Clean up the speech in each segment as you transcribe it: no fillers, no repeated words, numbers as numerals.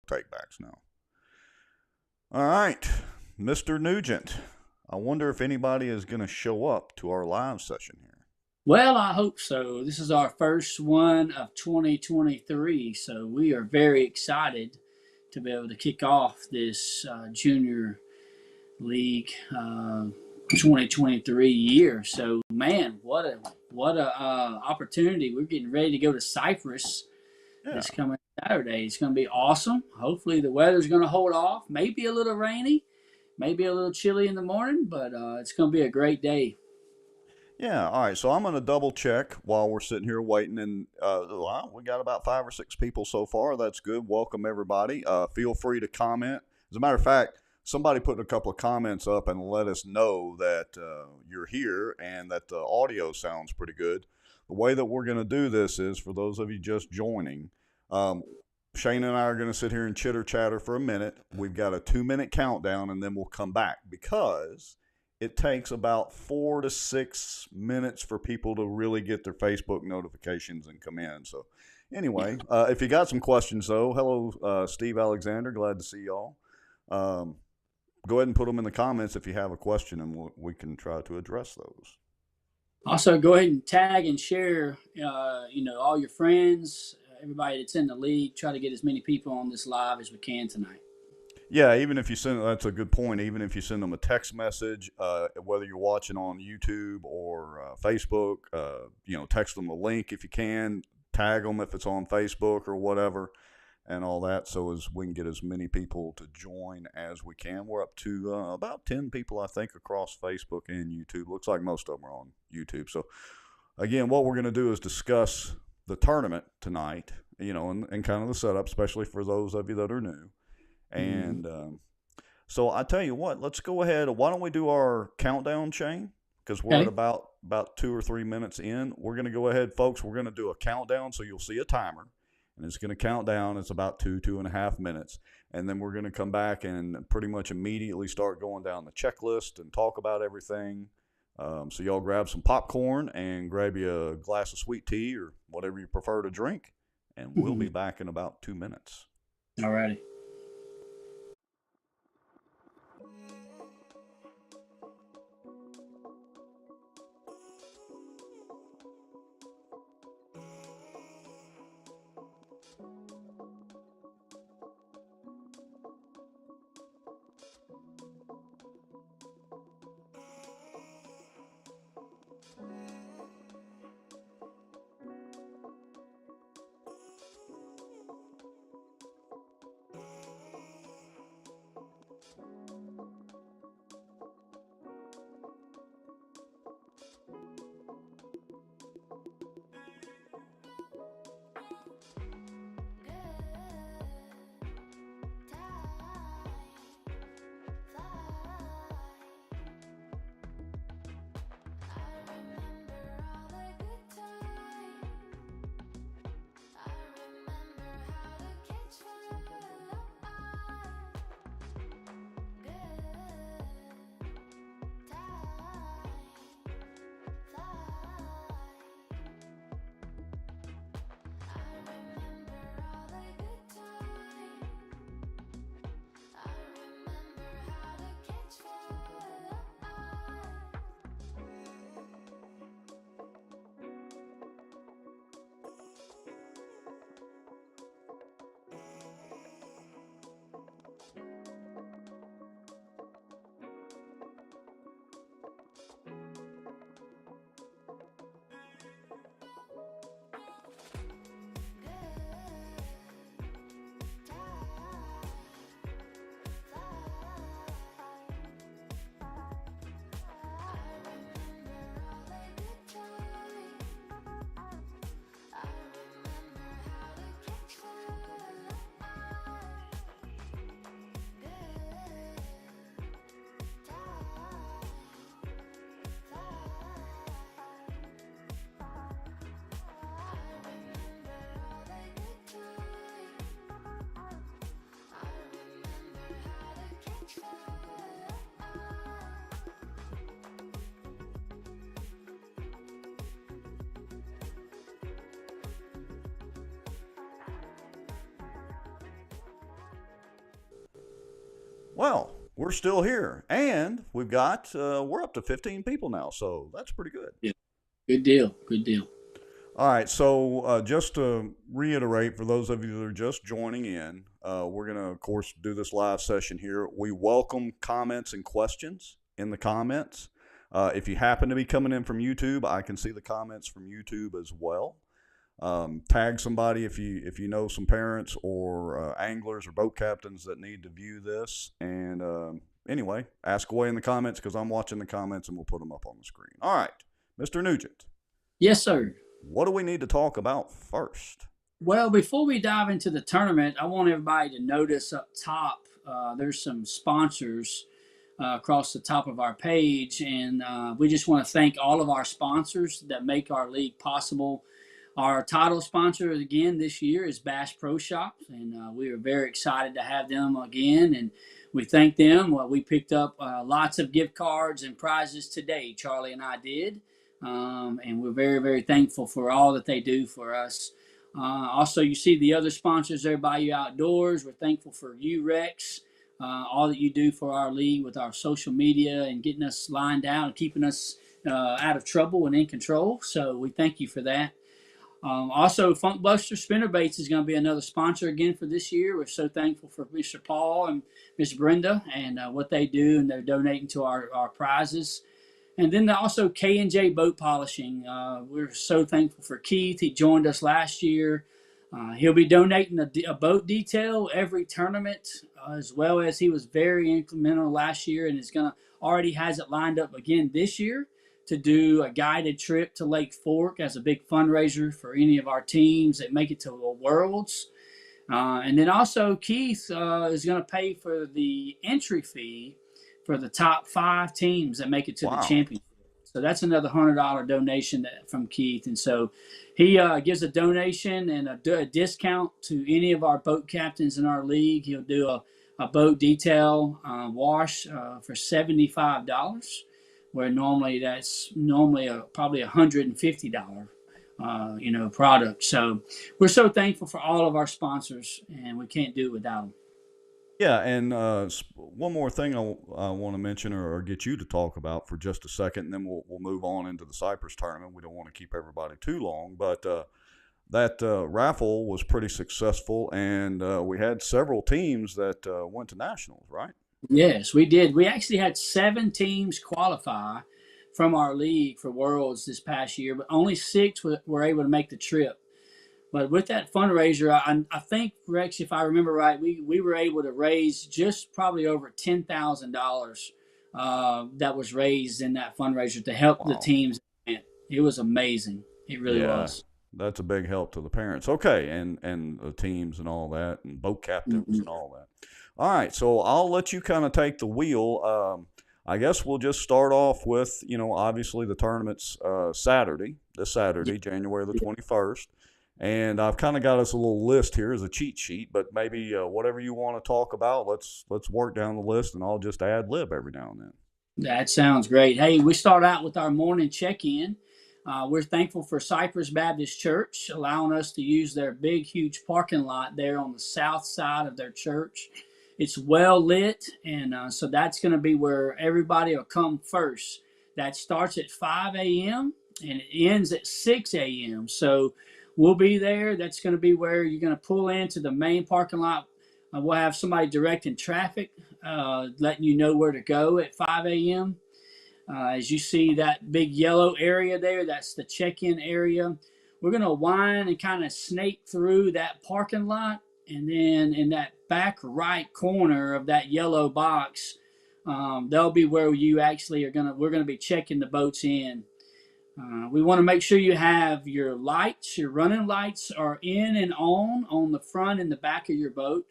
takebacks now. All right, Mr. Nugent. I wonder if anybody is going to show up to our live session here. Well, I hope so. This is our first one of 2023, so we are very excited to be able to kick off this junior league 2023 year. So, man, what a opportunity! We're getting ready to go to Cypress Yeah. this coming Saturday. It's going to be awesome. Hopefully, the weather's going to hold off. Maybe a little rainy, maybe a little chilly in the morning, but it's going to be a great day. Yeah, all right. So I'm going to double check while we're sitting here waiting. And well, we got about 5 or 6 people so far. That's good. Welcome, everybody. Feel free to comment. As a matter of fact, somebody put a couple of comments up and let us know that you're here and that the audio sounds pretty good. The way that we're going to do this is, for those of you just joining, Shane and I are going to sit here and chitter chatter for a minute. We've got a 2-minute countdown, and then we'll come back because it takes about 4 to 6 minutes for people to really get their Facebook notifications and come in. So anyway, if you got some questions, though, hello, Steve Alexander. Glad to see y'all. Go ahead and put them in the comments if you have a question, and we can try to address those. Also, go ahead and tag and share, all your friends, everybody that's in the league. Try to get as many people on this live as we can tonight. Yeah, even if you send, that's a good point. Even if you send them a text message, whether you're watching on YouTube or Facebook, text them a link if you can. Tag them if it's on Facebook or whatever, and all that, so as we can get as many people to join as we can. We're up to about 10 people, I think, across Facebook and YouTube. Looks like most of them are on YouTube. So, again, what we're going to do is discuss the tournament tonight, and kind of the setup, especially for those of you that are new. And so I tell you what, let's go ahead. Why don't we do our countdown, Shane? Because we're at about 2 or 3 minutes in. We're going to go ahead, folks. We're going to do a countdown, so you'll see a timer, and it's going to count down. It's about 2.5 minutes, and then we're going to come back and pretty much immediately start going down the checklist and talk about everything. So y'all grab some popcorn and grab you a glass of sweet tea or whatever you prefer to drink, and we'll be back in about 2 minutes. All righty. Well, we're still here, and we're up to 15 people now, so that's pretty good. Yeah. Good deal. Good deal. All right, so just to reiterate for those of you that are just joining in, we're going to, of course, do this live session here. We welcome comments and questions in the comments. If you happen to be coming in from YouTube, I can see the comments from YouTube as well. Tag somebody if you know some parents or anglers or boat captains that need to view this. And anyway, ask away in the comments because I'm watching the comments and we'll put them up on the screen. All right, Mr. Nugent. Yes, sir. What do we need to talk about first? Well, before we dive into the tournament, I want everybody to notice up top there's some sponsors across the top of our page, and we just want to thank all of our sponsors that make our league possible. Our title sponsor again this year is Bass Pro Shops, and we are very excited to have them again. And we thank them. Well, we picked up lots of gift cards and prizes today. Charlie and I did, and we're very, very thankful for all that they do for us. Also, you see the other sponsors there by you outdoors. We're thankful for you, Rex, all that you do for our league with our social media and getting us lined out and keeping us out of trouble and in control. So we thank you for that. Also, Funkbuster Spinnerbaits is going to be another sponsor again for this year. We're so thankful for Mr. Paul and Miss Brenda and what they do, and they're donating to our prizes. And then also K&J Boat Polishing. We're so thankful for Keith. He joined us last year. He'll be donating a boat detail every tournament, as well as he was very incremental last year and already has it lined up again this year to do a guided trip to Lake Fork as a big fundraiser for any of our teams that make it to the Worlds. And then also Keith is going to pay for the entry fee for the top 5 teams that make it to the championship. So that's another $100 donation from Keith. And so he gives a donation and a discount to any of our boat captains in our league. He'll do a boat detail wash for $75, where normally that's probably $150 product. So we're so thankful for all of our sponsors, and we can't do it without them. Yeah, and one more thing I want to mention or get you to talk about for just a second, and then we'll move on into the Cypress Tournament. We don't want to keep everybody too long, but that raffle was pretty successful, and we had several teams that went to nationals, right? Yes, we did. We actually had 7 teams qualify from our league for Worlds this past year, but only 6 were able to make the trip. But with that fundraiser, I think, Rex, if I remember right, we were able to raise just probably over $10,000 that was raised in that fundraiser to help the teams. It was amazing. It really was. That's a big help to the parents. Okay, and the teams and all that, and boat captains and all that. All right, so I'll let you kind of take the wheel. I guess we'll just start off with, obviously the tournament's this Saturday, January the 21st. And I've kind of got us a little list here as a cheat sheet, but maybe whatever you want to talk about, let's work down the list, and I'll just ad lib every now and then. That sounds great. Hey, we start out with our morning check-in. We're thankful for Cypress Baptist Church allowing us to use their big, huge parking lot there on the south side of their church. It's well lit, and so that's going to be where everybody will come first. That starts at 5 a.m. and it ends at 6 a.m. So we'll be there. That's going to be where you're going to pull into the main parking lot. We'll have somebody directing traffic, letting you know where to go at 5 a.m. As you see that big yellow area there, that's the check-in area. We're going to wind and kind of snake through that parking lot. And then in that back right corner of that yellow box, that'll be where you actually we're going to be checking the boats in. We want to make sure you have your lights, your running lights are in and on the front and the back of your boat.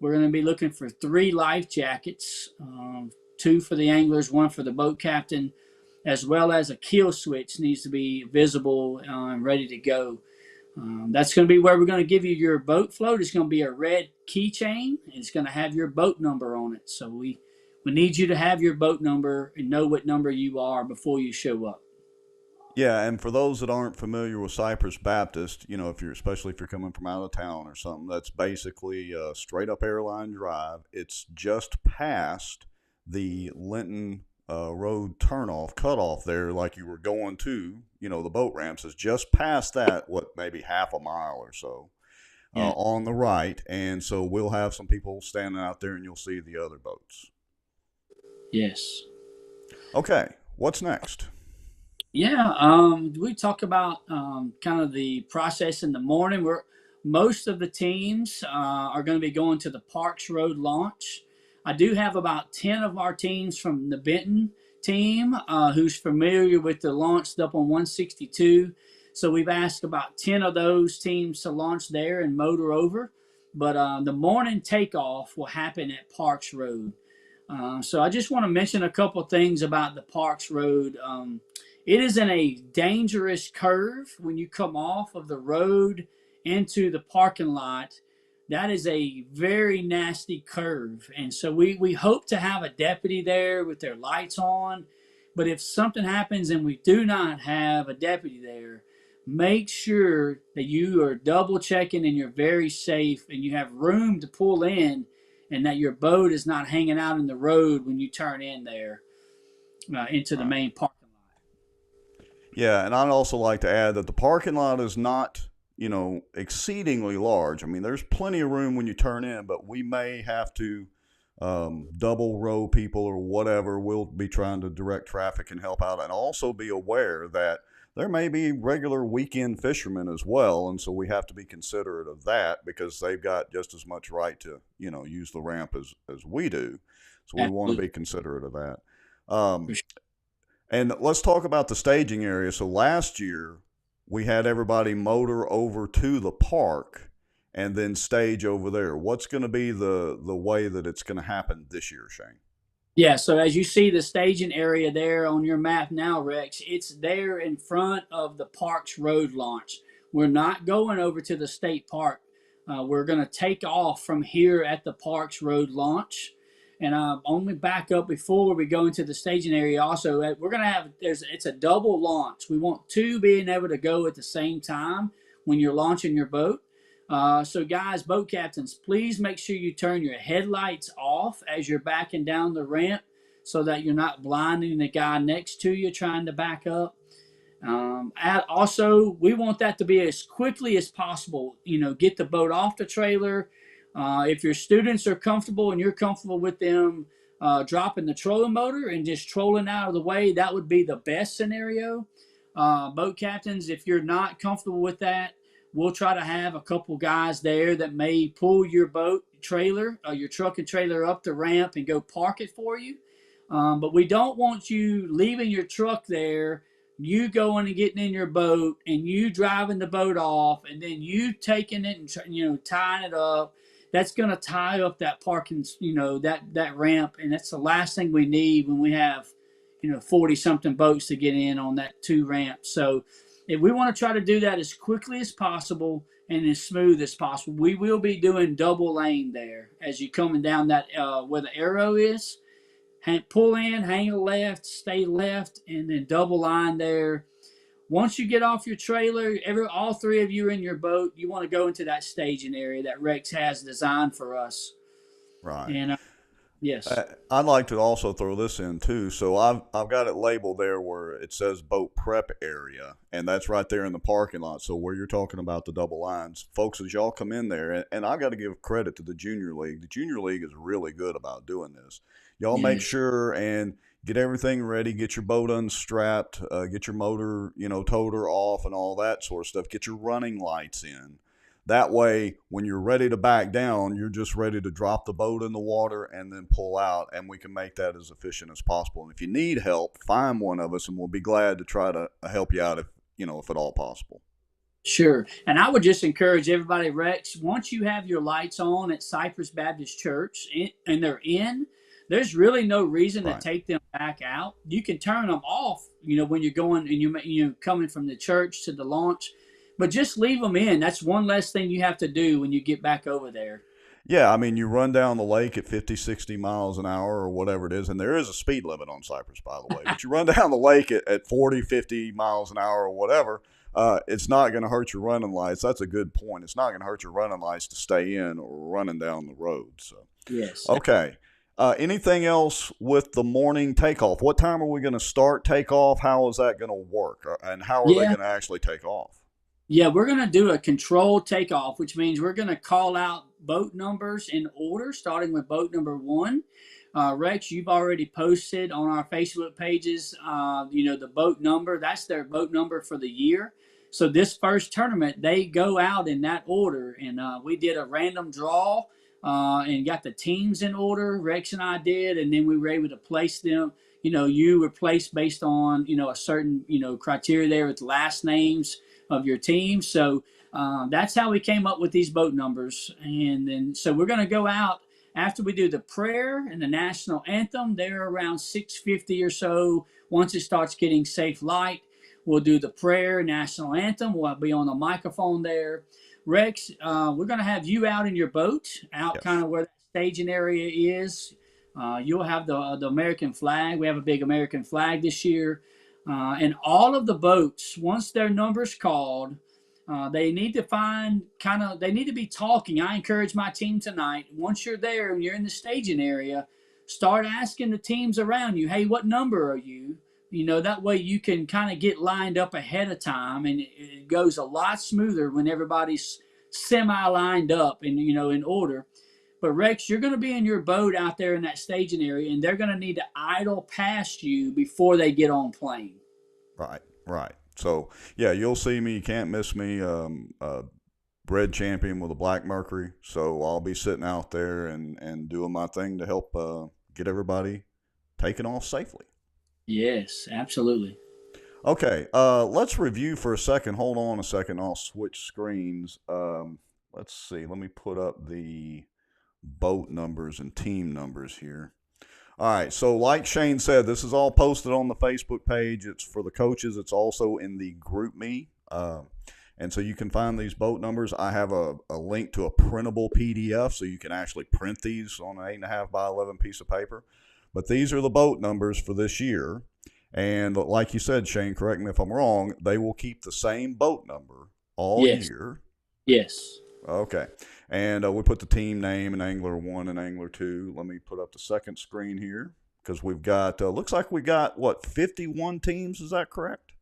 We're going to be looking for 3 life jackets, 2 for the anglers, 1 for the boat captain, as well as a kill switch needs to be visible and ready to go. That's going to be where we're going to give you your boat float. It's going to be a red keychain. It's going to have your boat number on it. So we need you to have your boat number and know what number you are before you show up. Yeah, and for those that aren't familiar with Cypress Baptist, if you're especially if you're coming from out of town or something, that's basically a straight up airline drive. It's just past the Linton Road turnoff cutoff there, like you were going to, the boat ramps is just past that. What maybe half a mile or so Yeah. on the right, and so we'll have some people standing out there, and you'll see the other boats. Yes. Okay, what's next? Yeah, we talk about kind of the process in the morning. Where most of the teams are going to be going to the Parks Road launch. I do have about 10 of our teams from the Benton team who's familiar with the launch up on 162. So we've asked about 10 of those teams to launch there and motor over. But the morning takeoff will happen at Parks Road. So I just want to mention a couple things about the Parks Road. It is in a dangerous curve when you come off of the road into the parking lot. That is a very nasty curve. And so we hope to have a deputy there with their lights on. But if something happens and we do not have a deputy there, make sure that you are double checking and you're very safe and you have room to pull in and that your boat is not hanging out in the road when you turn in there into the Right. main parking lot. Yeah, and I'd also like to add that the parking lot is not, exceedingly large. I mean, there's plenty of room when you turn in, but we may have to double row people or whatever. We'll be trying to direct traffic and help out, and also be aware that there may be regular weekend fishermen as well, and so we have to be considerate of that because they've got just as much right to, use the ramp as we do. So we want to Absolutely. be considerate of that. Um, and let's talk about the staging area. So last year, we had everybody motor over to the park and then stage over there. What's going to be the way that it's going to happen this year, Shane? Yeah, so as you see the staging area there on your map now, Rex, it's there in front of the Parks Road launch. We're not going over to the state park. We're going to take off from here at the Parks Road launch. And only back up before we go into the staging area. Also, we're going to have it's a double launch. We want two being able to go at the same time when you're launching your boat. So, guys, boat captains, please make sure you turn your headlights off as you're backing down the ramp so that you're not blinding the guy next to you trying to back up. Also, we want that to be as quickly as possible. Get the boat off the trailer. If your students are comfortable and you're comfortable with them dropping the trolling motor and just trolling out of the way, that would be the best scenario. Boat captains, if you're not comfortable with that, we'll try to have a couple guys there that may pull your boat trailer, your truck and trailer up the ramp and go park it for you. But we don't want you leaving your truck there, you going and getting in your boat, and you driving the boat off, and then you taking it and tying it up. That's going to tie up that parking, that ramp, and that's the last thing we need when we have 40 something boats to get in on that two ramps. So if we want to try to do that as quickly as possible and as smooth as possible, we will be doing double lane there as you coming down that where the arrow is. Pull in, hang a left, stay left, and then double line there. Once you get off your trailer, all three of you are in your boat. You want to go into that staging area that Rex has designed for us. Right. And yes, I'd like to also throw this in too. So I've got it labeled there where it says boat prep area, and that's right there in the parking lot. So where you're talking about the double lines, folks, as y'all come in there, and I've got to give credit to the junior league. The junior league is really good about doing this. Y'all make yes, sure and get everything ready, get your boat unstrapped, get your motor, toter off, and all that sort of stuff. Get your running lights in. That way, when you're ready to back down, you're just ready to drop the boat in the water and then pull out, and we can make that as efficient as possible. And if you need help, find one of us, and we'll be glad to try to help you out if at all possible. sure. And I would just encourage everybody, Rex, once you have your lights on at Cypress Baptist Church and they're in, there's really no reason to Right. take them back out. You can turn them off, when you're going and you coming from the church to the launch, but just leave them in. That's one less thing you have to do when you get back over there. Yeah, I mean, you run down the lake at 50, 60 miles an hour or whatever it is, and there is a speed limit on Cypress, by the way, but you run down the lake at 40, 50 miles an hour or whatever, it's not going to hurt your running lights. That's a good point. It's not going to hurt your running lights to stay in or running down the road. So, Yes. okay. Anything else with the morning takeoff? What time are we going to start takeoff? How is that going to work? And how are they Yeah. going to actually take off? Yeah, we're going to do a controlled takeoff, which means we're going to call out boat numbers in order, starting with boat number one. Rex, you've already posted on our Facebook pages, the boat number. That's their boat number for the year. So this first tournament, they go out in that order. And we did a random draw and got the teams in order. Rex and I did. And then we were able to place them. You were placed based on, a certain, criteria there with last names of your team. So that's how we came up with these boat numbers. And then, so we're going to go out after we do the prayer and the national anthem. They're around 6:50 or so. Once it starts getting safe light, we'll do the prayer, national anthem. We'll be on the microphone there. Rex, we're going to have you out in your boat, out kind Yes. of where the staging area is. You'll have the American flag. We have a big American flag this year. And all of the boats, once their number's called, they need to they need to be talking. I encourage my team tonight, once you're there and you're in the staging area, start asking the teams around you, hey, what number are you? That way you can kind of get lined up ahead of time, and it goes a lot smoother when everybody's semi lined up and, in order. But Rex, you're going to be in your boat out there in that staging area, and they're going to need to idle past you before they get on plane. Right, right. So yeah, you'll see me. You can't miss me. Red champion with a black mercury. So I'll be sitting out there and doing my thing to help get everybody taken off safely. Yes, absolutely. Okay, let's review for a second. Hold on a second. I'll switch screens. Let's see. Let me put up the boat numbers and team numbers here. All right, so like Shane said, this is all posted on the Facebook page. It's for the coaches. It's also in the group me. And so you can find these boat numbers. I have a link to a printable PDF, so you can actually print these on an 8.5 by 11 piece of paper. But these are the boat numbers for this year. And like you said, Shane, correct me if I'm wrong, they will keep the same boat number all Yes. year. Yes. Okay. And we put the team name and Angler 1 and Angler 2. Let me put up the second screen here because we've got, looks like we got, 51 teams? Is that correct?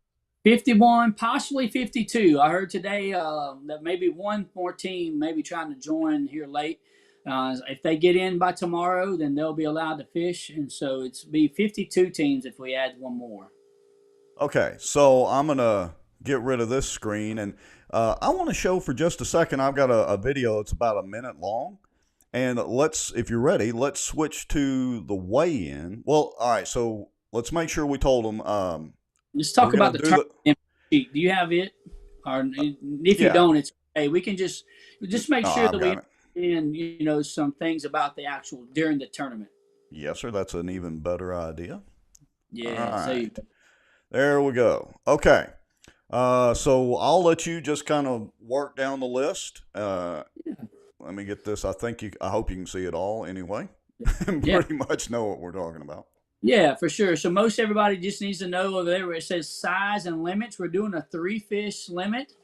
51, possibly 52. I heard today that maybe one more team maybe trying to join here late. If they get in by tomorrow, then they'll be allowed to fish. And so it's be 52 teams if we add one more. Okay. So I'm going to get rid of this screen. And I want to show for just a second. I've got a video that's about a minute long. And if you're ready, let's switch to the weigh-in. Well, all right. So let's make sure we told them. Let's talk about the tournament sheet. Do you have it? Or if you don't, it's okay. We can just make sure that we in some things about the actual during the tournament. Yes, sir. That's an even better idea. Yeah. All right. There we go. Okay. So I'll let you just kind of work down the list. Let me get this. I hope you can see it all anyway. Pretty much know what we're talking about. Yeah, for sure. So most everybody just needs to know over there where it says size and limits. We're doing a 3-fish limit,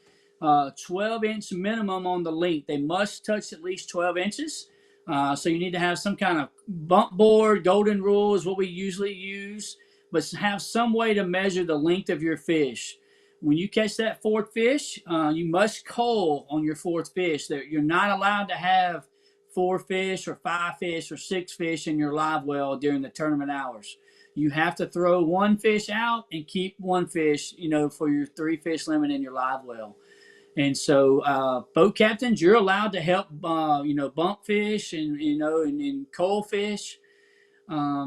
12-inch minimum on the length. They must touch at least 12 inches. So you need to have some kind of bump board. Golden rule is what we usually use, but have some way to measure the length of your fish. When you catch that fourth fish, you must cull on your fourth fish. You're not allowed to have 4 fish or 5 fish or 6 fish in your live well during the tournament hours. You have to throw 1 fish out and keep 1 fish, for your 3-fish limit in your live well. And so, boat captains, you're allowed to help, bump fish and cull fish.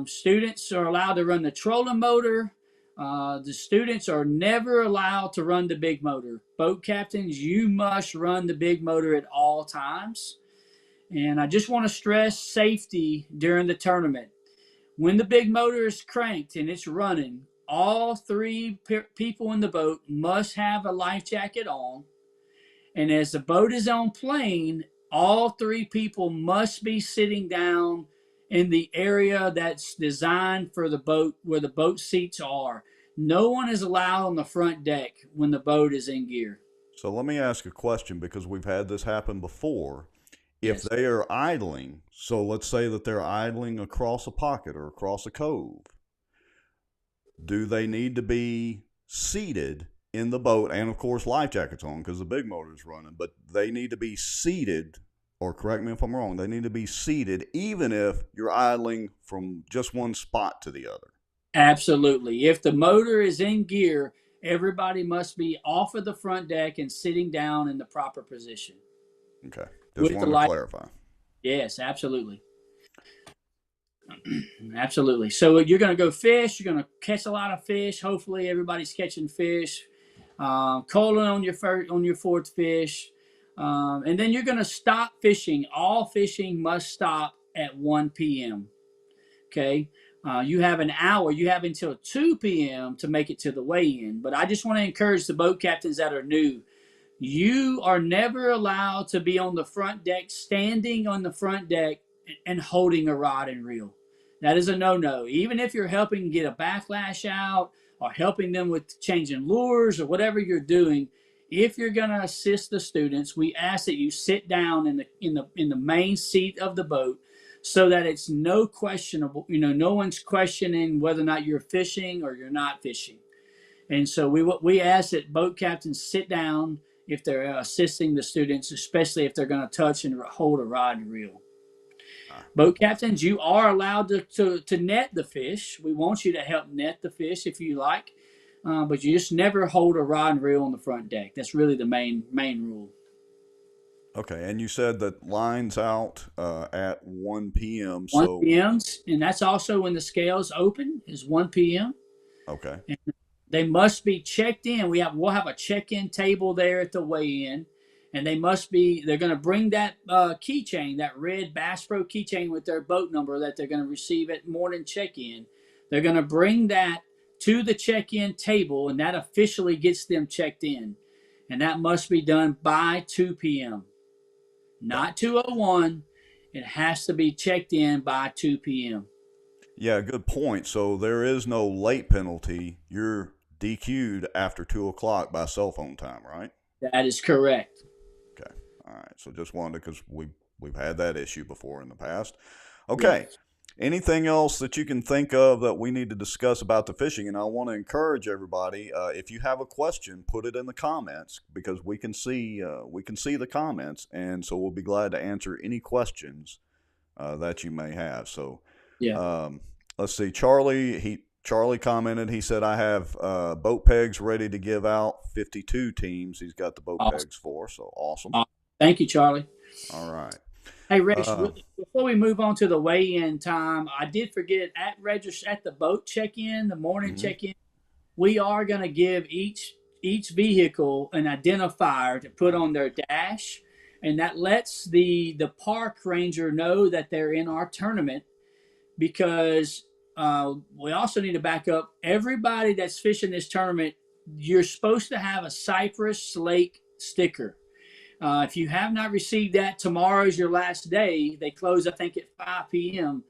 Students are allowed to run the trolling motor. The students are never allowed to run the big motor. Boat captains, you must run the big motor at all times. And I just want to stress safety during the tournament. When the big motor is cranked and it's running, all 3 people in the boat must have a life jacket on. And as the boat is on plane, all three people must be sitting down in the area that's designed for the boat, where the boat seats are. No one is allowed on the front deck when the boat is in gear. So let me ask a question because we've had this happen before. If Yes, they are idling, so let's say that they're idling across a pocket or across a cove, do they need to be seated in the boat? And of course, life jackets on because the big motor is running, but they need to be seated, or correct me if I'm wrong, they need to be seated even if you're idling from just one spot to the other. absolutely. If the motor is in gear, everybody must be off of the front deck and sitting down in the proper position Okay. Just with the wanted to light. clarify. Yes, absolutely. Absolutely. So you're going to go fish. You're going to catch a lot of fish. Hopefully, everybody's catching fish. Calling on your fourth fish, and then you're going to stop fishing. All fishing must stop at 1 p.m. Okay. You have an hour. You have until 2 p.m. to make it to the weigh-in. But I just want to encourage the boat captains that are new. You are never allowed to be on the front deck, standing on the front deck and holding a rod and reel. That is a no-no. Even if you're helping get a backlash out or helping them with changing lures or whatever you're doing, if you're going to assist the students, we ask that you sit down in the main seat of the boat so that it's no questionable, no one's questioning whether or not you're fishing or you're not fishing. And so we ask that boat captains sit down if they're assisting the students, especially if they're going to touch and hold a rod and reel. Boat captains, you are allowed to net the fish. We want you to help net the fish if you like, but you just never hold a rod and reel on the front deck. That's really the main rule. Okay. And you said that lines out at 1 p.m. 1 So, p.m. and that's also when the scales open is 1 p.m. okay. And they must be checked in. We'll have a check-in table there at the weigh-in, and they're going to bring that keychain, that red Bass Pro keychain with their boat number that they're going to receive at morning check-in. They're going to bring that to the check-in table, and that officially gets them checked in. And that must be done by 2 p.m. Not 2:01. It has to be checked in by 2 p.m. Yeah, good point. So there is no late penalty. You're DQ'd after 2 o'clock by cell phone time, right? That is correct. Okay. All right. So just wanted because we've had that issue before in the past. Okay. Yes. Anything else that you can think of that we need to discuss about the fishing? And I want to encourage everybody, if you have a question, put it in the comments because we can see the comments, and so we'll be glad to answer any questions that you may have. So, Yeah. let's see. Charlie commented. He said, "I have boat pegs ready to give out. 52 teams. He's got the boat Awesome. pegs for. So awesome. Thank you, Charlie. All right. Hey, Rich, Uh, before we move on to the weigh-in time, I did forget at the boat check-in, the morning mhm. check-in, we are going to give each vehicle an identifier to put on their dash, and that lets the park ranger know that they're in our tournament because we also need to back up everybody that's fishing this tournament. You're supposed to have a Cypress Lake sticker. If you have not received that, tomorrow is your last day. They close, I think, at 5 p.m.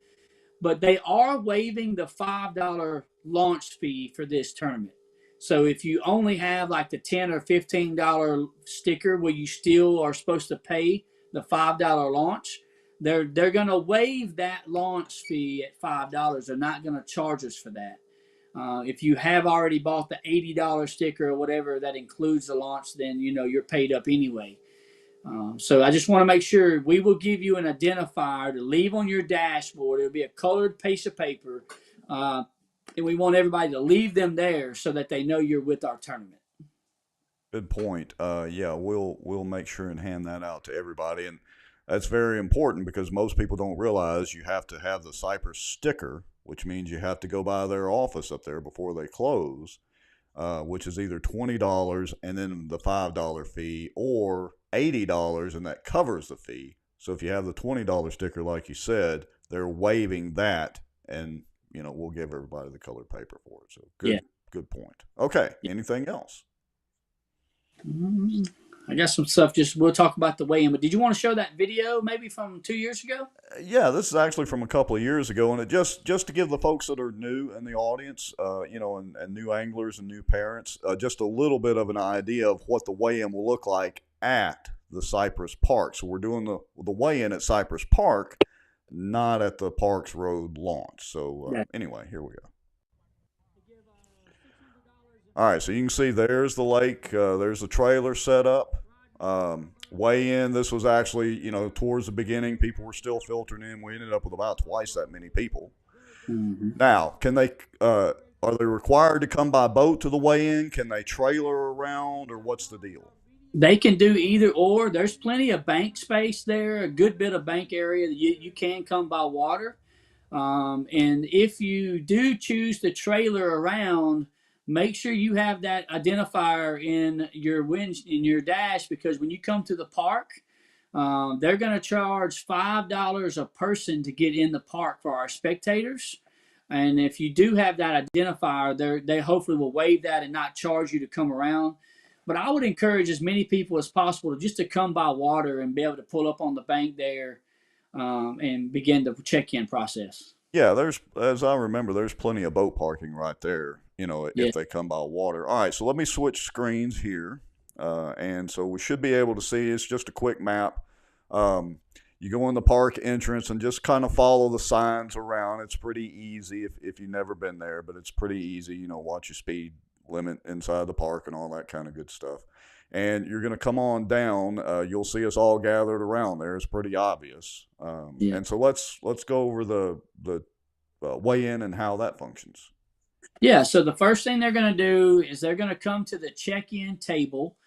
But they are waiving the $5 launch fee for this tournament. So if you only have like the $10 or $15 sticker where you still are supposed to pay the $5 launch, they're going to waive that launch fee at $5. They're not going to charge us for that. If you have already bought the $80 sticker or whatever that includes the launch, then you're paid up anyway. So I just want to make sure we will give you an identifier to leave on your dashboard. It'll be a colored piece of paper, and we want everybody to leave them there so that they know you're with our tournament. Good point. Yeah, we'll make sure and hand that out to everybody, and that's very important because most people don't realize you have to have the Cypress sticker, which means you have to go by their office up there before they close, which is either $20 and then the $5 fee, or $80 and that covers the fee. So if you have the $20 sticker, like you said, they're waiving that, and we'll give everybody the colored paper for it. So Yeah. good point. Okay. Anything else? I got some stuff. Just we'll talk about the weigh-in. But did you want to show that video maybe from 2 years ago? Yeah, this is actually from a couple of years ago, and it just to give the folks that are new in the audience, and new anglers and new parents, just a little bit of an idea of what the weigh-in will look like at the Cypress Park. So we're doing the weigh-in at Cypress Park, not at the Parks Road launch. So Yeah. anyway, here we go. All right, so you can see there's the lake. There's the trailer set up. Weigh in. This was actually, towards the beginning, people were still filtering in. We ended up with about twice that many people. Mm-hmm. Now, can they? Are they required to come by boat to the weigh-in? Can they trailer around, or what's the deal? They can do either or. There's plenty of bank space there, a good bit of bank area. You can come by water. And if you do choose to trailer around, make sure you have that identifier in your dash, because when you come to the park, they're going to charge $5 a person to get in the park for our spectators. And if you do have that identifier, they hopefully will waive that and not charge you to come around. But I would encourage as many people as possible just to come by water and be able to pull up on the bank there, and begin the check-in process. Yeah, as I remember, there's plenty of boat parking right there. Yeah. If they come by water. All right, so let me switch screens here, and so we should be able to see. It's just a quick map. You go in the park entrance and just kind of follow the signs around. It's pretty easy if you've never been there, but it's pretty easy. Watch your speed limit inside the park and all that kind of good stuff. And you're going to come on down. You'll see us all gathered around there. It's pretty obvious. Yeah. And so let's go over the weigh-in and how that functions. Yeah. So the first thing they're going to do is they're going to come to the check-in table.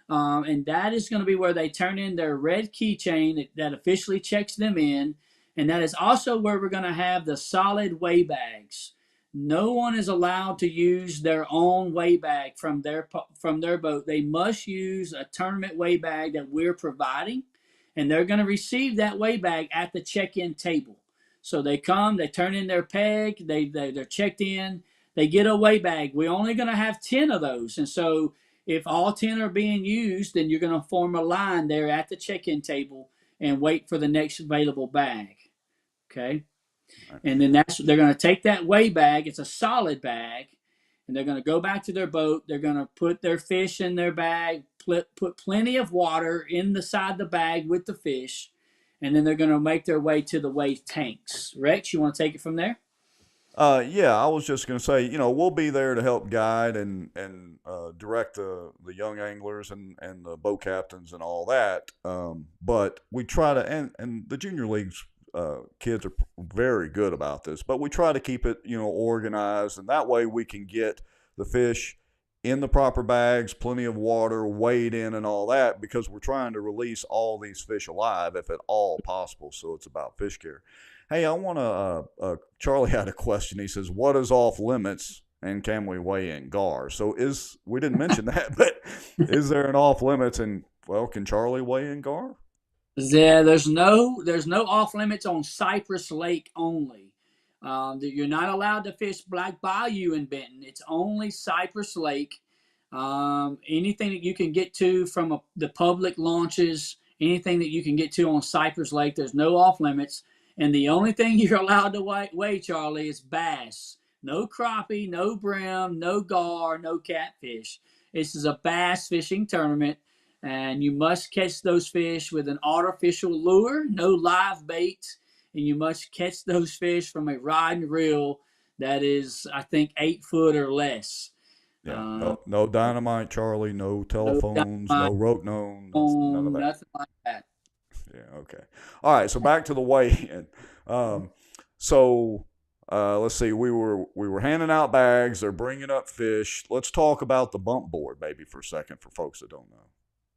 And that is going to be where they turn in their red keychain that officially checks them in. And that is also where we're going to have the solid weigh bags. No one is allowed to use their own weigh bag from their boat. They must use a tournament weigh bag that we're providing, and they're going to receive that weigh bag at the check-in table. So they come, they turn in their peg, they're checked in, they get a weigh bag. We're only going to have 10 of those, and so if all 10 are being used, then you're going to form a line there at the check-in table and wait for the next available bag. Okay? And then they're going to take that weigh bag. It's a solid bag, and they're going to go back to their boat. They're going to put their fish in their bag, put plenty of water inside the bag with the fish, and then they're going to make their way to the weigh tanks. Rex, you want to take it from there? Yeah, I was just going to say, we'll be there to help guide and direct the young anglers and the boat captains and all that. But we try to, and the junior leagues kids are very good about this, but we try to keep it, organized, and that way we can get the fish in the proper bags, plenty of water, weighed in, and all that, because we're trying to release all these fish alive if at all possible. So it's about fish care. Hey, I want to. Charlie had a question. He says, "What is off limits, and can we weigh in gar?" So we didn't mention that, but is there an off limits? And can Charlie weigh in gar? Yeah, there's no off limits on Cypress Lake only. You're not allowed to fish Black Bayou in Benton. It's only Cypress Lake. Anything that you can get to from the public launches, anything that you can get to on Cypress Lake, there's no off limits. And the only thing you're allowed to weigh, Charlie, is bass. No crappie, no brim, no gar, no catfish. This is a bass fishing tournament, and you must catch those fish with an artificial lure, no live bait, and you must catch those fish from a rod and reel that is, I think, 8 foot or less. Yeah, no dynamite, Charlie. No telephones, no rope, none of that. Nothing like that. Yeah, okay. All right, so back to the weigh-in. Let's see. We were handing out bags. They're bringing up fish. Let's talk about the bump board maybe for a second for folks that don't know.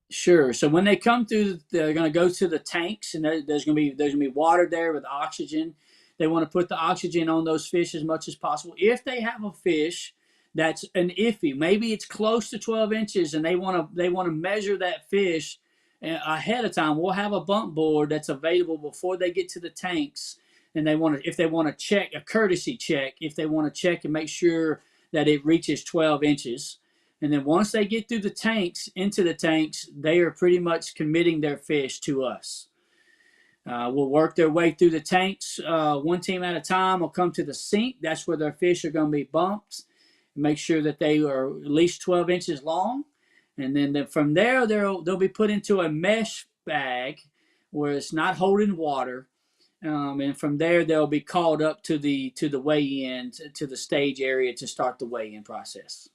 Sure. So when they come through, they're going to go to the tanks, and there's going to be water there with oxygen. They want to put the oxygen on those fish as much as possible. If they have a fish that's an iffy, maybe it's close to 12 inches, and they want to measure that fish ahead of time, we'll have a bump board that's available before they get to the tanks. And if they want to check a courtesy check, if they want to check and make sure that it reaches 12 inches. And then once they get through the tanks, into the tanks, they are pretty much committing their fish to us. Will work their way through the tanks one team at a time. Will come to the sink. That's where their fish are going to be bumped. Make sure that they are at least 12 inches long. And then from there, they'll be put into a mesh bag where it's not holding water. And from there, they'll be called up to the weigh-in, to the stage area to start the weigh-in process.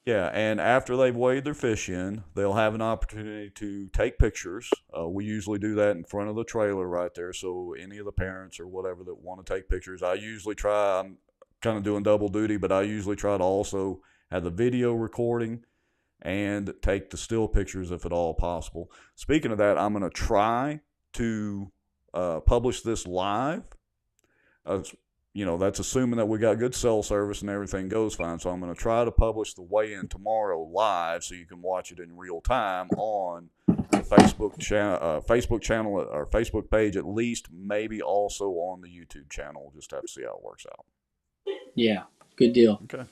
Yeah, and after they've weighed their fish in, they'll have an opportunity to take pictures. We usually do that in front of the trailer right there, so any of the parents or whatever that want to take pictures, I'm kind of doing double duty, but I usually try to also have the video recording and take the still pictures if at all possible. Speaking of that, I'm going to try to publish this live. That's assuming that we got good cell service and everything goes fine. So I'm going to try to publish the weigh-in tomorrow live so you can watch it in real time on the Facebook channel or Facebook page, at least, maybe also on the YouTube channel. We'll just have to see how it works out. Yeah, good deal. Okay.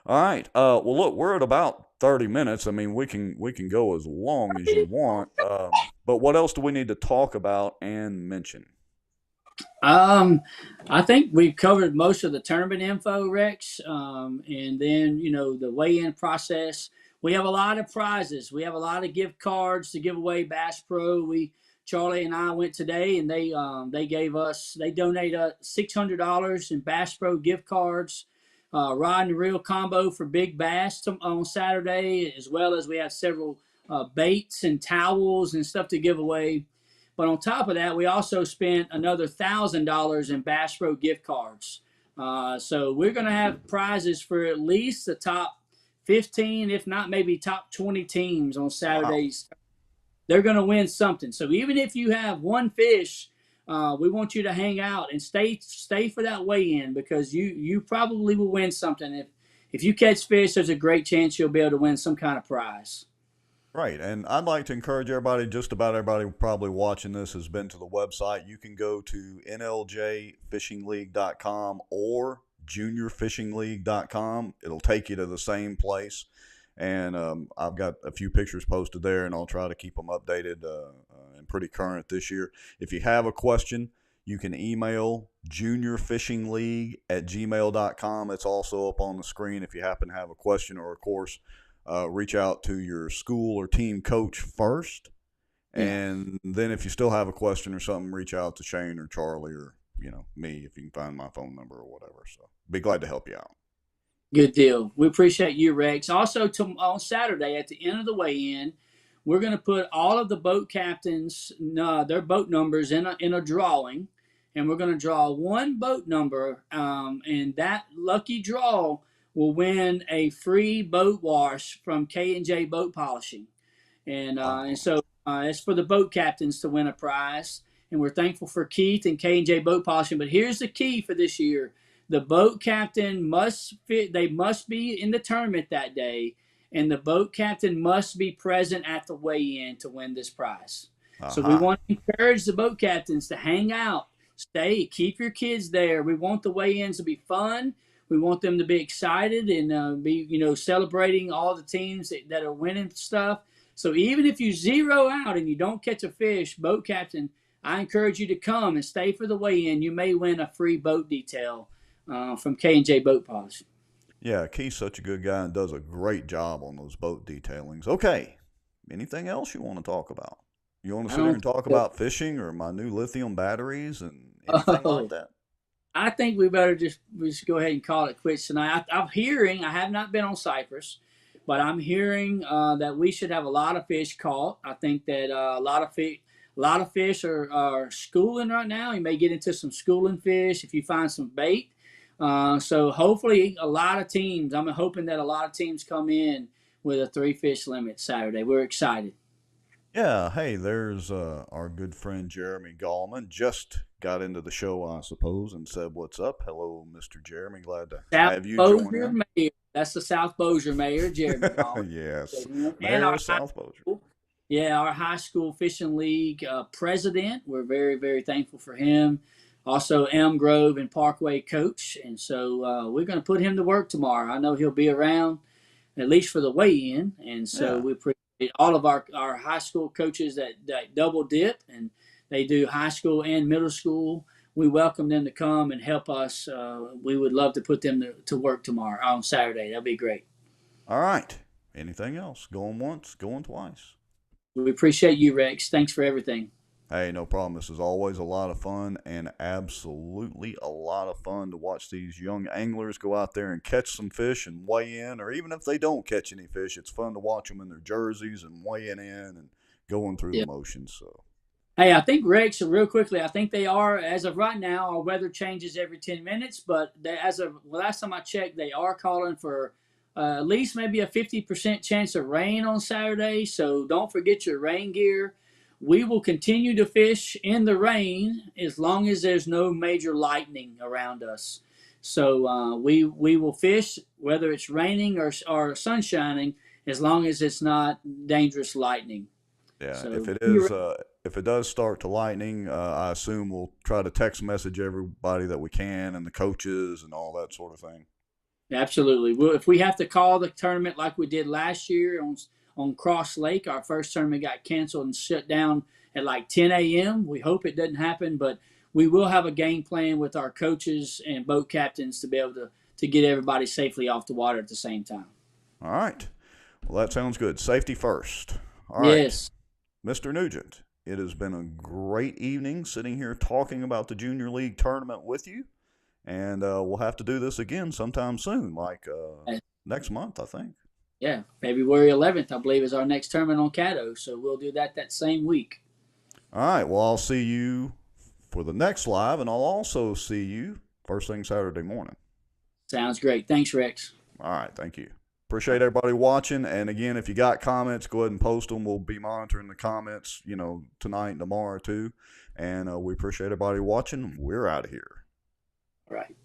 All right. Well, look, we're at about 30 minutes. I mean, we can go as long as you want. But what else do we need to talk about and mention? I think we've covered most of the tournament info, Rex. And then, the weigh-in process. We have a lot of prizes. We have a lot of gift cards to give away. Bass Pro. Charlie and I went today, and they donated $600 in Bass Pro gift cards. Rod and Reel combo for Big Bass on Saturday, as well as we have several baits and towels and stuff to give away. But on top of that, we also spent another $1,000 in Bass Pro gift cards. So we're going to have prizes for at least the top 15, if not maybe top 20 teams on Saturdays. Wow. They're going to win something. So even if you have one fish, we want you to hang out and stay for that weigh-in, because you probably will win something. If you catch fish, there's a great chance you'll be able to win some kind of prize. Right, and I'd like to encourage everybody, just about everybody probably watching this has been to the website. You can go to nljfishingleague.com or juniorfishingleague.com. It'll take you to the same place, and I've got a few pictures posted there, and I'll try to keep them updated and pretty current this year. If you have a question, you can email juniorfishingleague@gmail.com. It's also up on the screen if you happen to have a question, or, of course, reach out to your school or team coach first. And then if you still have a question or something, reach out to Shane or Charlie or, me, if you can find my phone number or whatever. So be glad to help you out. Good deal. We appreciate you, Rex. Also, on Saturday at the end of the weigh-in, we're going to put all of the boat captains, their boat numbers in a drawing, and we're going to draw one boat number, and that lucky draw will win a free boat wash from K&J Boat Polishing. And so it's for the boat captains to win a prize. And we're thankful for Keith and K&J Boat Polishing. But here's the key for this year. The boat captain must be in the tournament that day, and the boat captain must be present at the weigh-in to win this prize. So we want to encourage the boat captains to hang out, stay, keep your kids there. We want the weigh-ins to be fun. We want them to be excited and be, celebrating all the teams that are winning stuff. So even if you zero out and you don't catch a fish, boat captain, I encourage you to come and stay for the weigh-in. You may win a free boat detail from K&J Boat Polishing. Yeah, Keith's such a good guy and does a great job on those boat detailings. Okay, anything else you want to talk about? You want to sit here and talk about fishing or my new lithium batteries and anything like that? I think we better just go ahead and call it quits tonight. I'm hearing, I have not been on Cypress, but I'm hearing that we should have a lot of fish caught. I think that a lot of fish are schooling right now. You may get into some schooling fish if you find some bait. So hopefully a lot of teams, I'm hoping that a lot of teams come in with a 3-fish limit Saturday. We're excited. Yeah, hey, there's our good friend Jeremy Gallman. Just got into the show, I suppose, and said, "What's up?" Hello, Mr. Jeremy. Glad to have you join in. Mayor. That's the South Bossier Mayor, Jeremy Gallman. Yes, Mayor of South Bossier. Yeah, our high school fishing league president. We're very, very thankful for him. Also, Elm Grove and Parkway coach. And so we're going to put him to work tomorrow. I know he'll be around. at least for the weigh-in. And so Yeah. we appreciate all of our high school coaches that double dip, and they do high school and middle school. We welcome them to come and help us. We would love to put them to work tomorrow on Saturday. That'd be great. All right. Anything else? Going once, going twice. We appreciate you, Rex. Thanks for everything. Hey, no problem. This is always a lot of fun, and absolutely a lot of fun to watch these young anglers go out there and catch some fish and weigh in, or even if they don't catch any fish, it's fun to watch them in their jerseys and weighing in and going through Yeah. the motions. So, Hey, I think Rex, real quickly, I think they are, as of right now, our weather changes every 10 minutes, but as of last time I checked, they are calling for at least maybe a 50% chance of rain on Saturday. So don't forget your rain gear. We will continue to fish in the rain as long as there's no major lightning around us. So we will fish whether it's raining or sun shining, as long as it's not dangerous lightning. yeah, So if it does start to lightning, I assume we'll try to text message everybody that we can and the coaches and all that sort of thing. absolutely. Well, if we have to call the tournament like we did last year on Cross Lake, our first tournament got canceled and shut down at like 10 a.m. We hope it doesn't happen, but we will have a game plan with our coaches and boat captains to be able to get everybody safely off the water at the same time. All right. Well, that sounds good. Safety first. All right. Yes. Mr. Nugent, it has been a great evening sitting here talking about the Junior League tournament with you. And we'll have to do this again sometime soon, like next month, I think. Yeah. February 11th, I believe, is our next tournament on Caddo. So we'll do that same week. All right. Well, I'll see you for the next live, and I'll also see you first thing Saturday morning. Sounds great. Thanks, Rex. All right. Thank you. Appreciate everybody watching. And again, if you got comments, go ahead and post them. We'll be monitoring the comments, tonight and tomorrow too. And we appreciate everybody watching. We're out of here. All right.